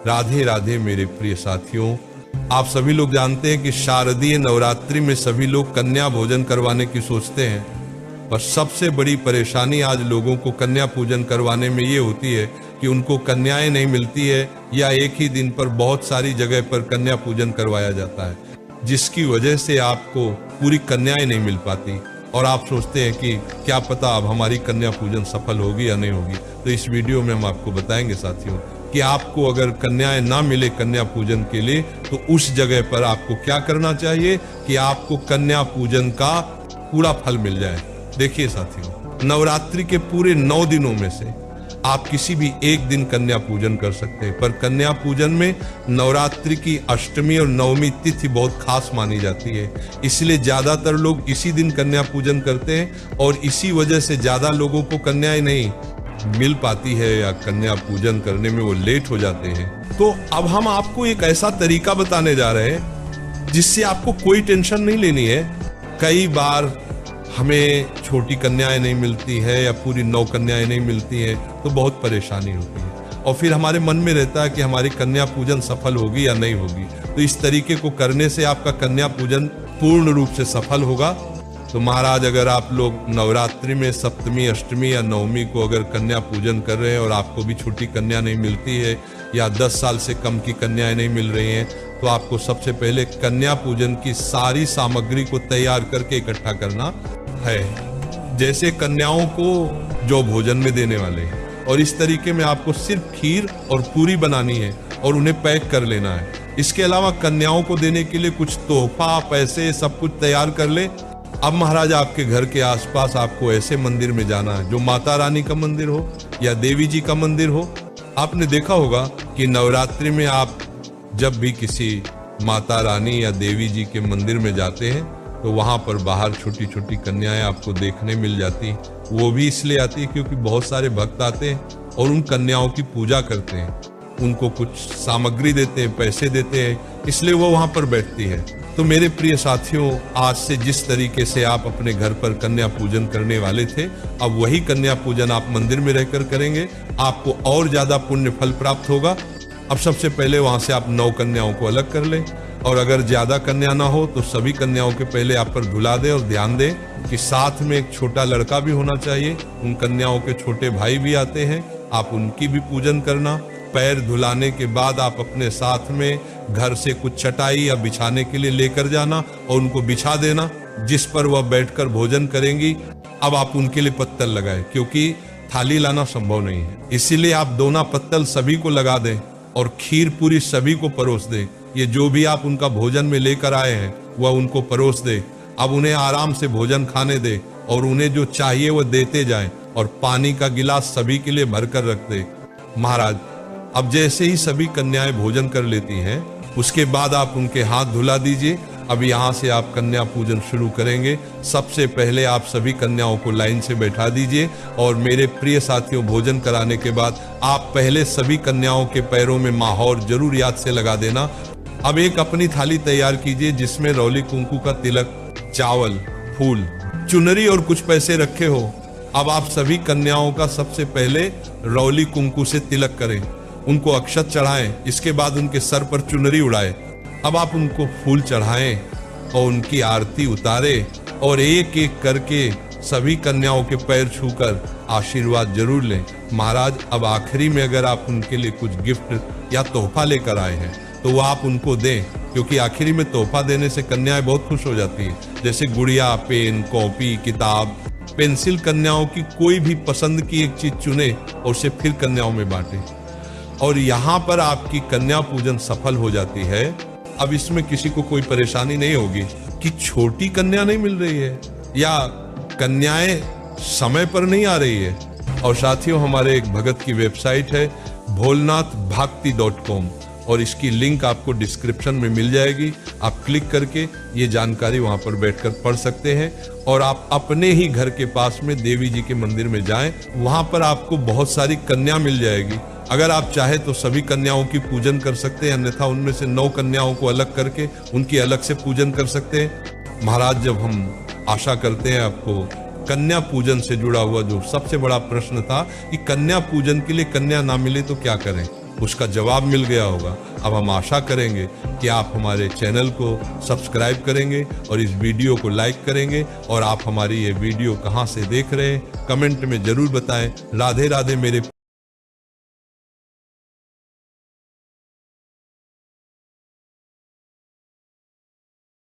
राधे राधे मेरे प्रिय साथियों, आप सभी लोग जानते हैं कि शारदीय नवरात्रि में सभी लोग कन्या भोजन करवाने की सोचते हैं, पर सबसे बड़ी परेशानी आज लोगों को कन्या पूजन करवाने में ये होती है कि उनको कन्याएं नहीं मिलती है, या एक ही दिन पर बहुत सारी जगह पर कन्या पूजन करवाया जाता है, जिसकी वजह से आपको पूरी कन्याएं नहीं मिल पाती और आप सोचते हैं कि क्या पता अब हमारी कन्या पूजन सफल होगी या नहीं होगी। तो इस वीडियो में हम आपको बताएंगे साथियों कि आपको अगर कन्याएं ना मिले कन्या पूजन के लिए तो उस जगह पर आपको क्या करना चाहिए कि आपको कन्या पूजन का पूरा फल मिल जाए। देखिए साथियों, नवरात्रि के पूरे 9 दिनों में से आप किसी भी एक दिन कन्या पूजन कर सकते हैं, पर कन्या पूजन में नवरात्रि की अष्टमी और नवमी तिथि बहुत खास मानी जाती है, इसलिए ज्यादातर लोग इसी दिन कन्या पूजन करते हैं और इसी वजह से ज्यादा लोगों को कन्याएं नहीं मिल पाती है या कन्या पूजन करने में वो लेट हो जाते हैं। तो अब हम आपको एक ऐसा तरीका बताने जा रहे हैं जिससे आपको कोई टेंशन नहीं लेनी है। कई बार हमें छोटी कन्याएं नहीं मिलती है या पूरी 9 कन्याएं नहीं मिलती हैं, तो बहुत परेशानी होती है और फिर हमारे मन में रहता है कि हमारी कन्या पूजन सफल होगी या नहीं होगी। तो इस तरीके को करने से आपका कन्या पूजन पूर्ण रूप से सफल होगा। तो महाराज, अगर आप लोग नवरात्रि में सप्तमी, अष्टमी या नवमी को अगर कन्या पूजन कर रहे हैं और आपको भी छोटी कन्या नहीं मिलती है या 10 साल से कम की कन्याएं नहीं मिल रही हैं, तो आपको सबसे पहले कन्या पूजन की सारी सामग्री को तैयार करके इकट्ठा करना है, जैसे कन्याओं को जो भोजन में देने वाले हैं। और इस तरीके में आपको सिर्फ खीर और पूरी बनानी है और उन्हें पैक कर लेना है। इसके अलावा कन्याओं को देने के लिए कुछ तोहफा, पैसे, सब कुछ तैयार कर ले। अब महाराज, आपके घर के आसपास आपको ऐसे मंदिर में जाना है जो माता रानी का मंदिर हो या देवी जी का मंदिर हो। आपने देखा होगा कि नवरात्रि में आप जब भी किसी माता रानी या देवी जी के मंदिर में जाते हैं तो वहां पर बाहर छोटी छोटी कन्याएं आपको देखने मिल जाती। वो भी इसलिए आती है क्योंकि बहुत सारे भक्त आते हैं और उन कन्याओं की पूजा करते हैं, उनको कुछ सामग्री देते हैं, पैसे देते हैं, इसलिए वो वहां पर बैठती है। तो मेरे प्रिय साथियों, आज से जिस तरीके से आप अपने घर पर कन्या पूजन करने वाले थे, अब वही कन्या पूजन आप मंदिर में रहकर करेंगे, आपको और ज्यादा पुण्य फल प्राप्त होगा। अब सबसे पहले वहां से आप 9 कन्याओं को अलग कर लें और अगर ज्यादा कन्या ना हो तो सभी कन्याओं के पहले आप पर धुला दें और ध्यान दें कि साथ में एक छोटा लड़का भी होना चाहिए। उन कन्याओं के छोटे भाई भी आते हैं, आप उनकी भी पूजन करना। पैर धुलाने के बाद आप अपने साथ में घर से कुछ चटाई या बिछाने के लिए लेकर जाना और उनको बिछा देना, जिस पर वह बैठकर भोजन करेंगी। अब आप उनके लिए पत्तल लगाएं, क्योंकि थाली लाना संभव नहीं है, इसीलिए आप दोना पत्तल सभी को लगा दें और खीर पूरी सभी को परोस दें। ये जो भी आप उनका भोजन में लेकर आए हैं वह उनको परोस दे। अब उन्हें आराम से भोजन खाने दे और उन्हें जो चाहिए वह देते जाएं और पानी का गिलास सभी के लिए भरकर रख दे। महाराज, अब जैसे ही सभी कन्याएं भोजन कर लेती हैं, उसके बाद आप उनके हाथ धुला दीजिए। अब यहाँ से आप कन्या पूजन शुरू करेंगे। सबसे पहले आप सभी कन्याओं को लाइन से बैठा दीजिए और मेरे प्रिय साथियों, भोजन कराने के बाद आप पहले सभी कन्याओं के पैरों में माहौर जरूर याद से लगा देना। अब एक अपनी थाली तैयार कीजिए जिसमें रौली कुंकू का तिलक, चावल, फूल, चुनरी और कुछ पैसे रखे हो। अब आप सभी कन्याओं का सबसे पहले रौली कुंकू से तिलक करें, उनको अक्षत चढ़ाएं, इसके बाद उनके सर पर चुनरी उड़ाएं। अब आप उनको फूल चढ़ाएं और उनकी आरती उतारें और एक एक करके सभी कन्याओं के पैर छूकर आशीर्वाद जरूर लें। महाराज, अब आखिरी में अगर आप उनके लिए कुछ गिफ्ट या तोहफा लेकर आए हैं तो वो आप उनको दें, क्योंकि आखिरी में तोहफा देने से कन्याएं बहुत खुश हो जाती हैं, जैसे गुड़िया, पेन, कॉपी, किताब, पेंसिल। कन्याओं की कोई भी पसंद की एक चीज चुने और उसे फिर कन्याओं में बांटे और यहाँ पर आपकी कन्या पूजन सफल हो जाती है। अब इसमें किसी को कोई परेशानी नहीं होगी कि छोटी कन्या नहीं मिल रही है या कन्याएं समय पर नहीं आ रही है। और साथियों, हमारे एक भगत की वेबसाइट है bholnathbhakti.com और इसकी लिंक आपको डिस्क्रिप्शन में मिल जाएगी। आप क्लिक करके ये जानकारी वहां पर बैठकर पढ़ सकते हैं और आप अपने ही घर के पास में देवी जी के मंदिर में जाएं, वहां पर आपको बहुत सारी कन्या मिल जाएगी। अगर आप चाहे तो सभी कन्याओं की पूजन कर सकते हैं, अन्यथा उनमें से 9 कन्याओं को अलग करके उनकी अलग से पूजन कर सकते हैं। महाराज, जब हम आशा करते हैं आपको कन्या पूजन से जुड़ा हुआ जो सबसे बड़ा प्रश्न था कि कन्या पूजन के लिए कन्या ना मिले तो क्या करें, उसका जवाब मिल गया होगा। अब हम आशा करेंगे कि आप हमारे चैनल को सब्सक्राइब करेंगे और इस वीडियो को लाइक करेंगे। और आप हमारी ये वीडियो कहाँ से देख रहे हैं कमेंट में जरूर बताएं। राधे राधे मेरे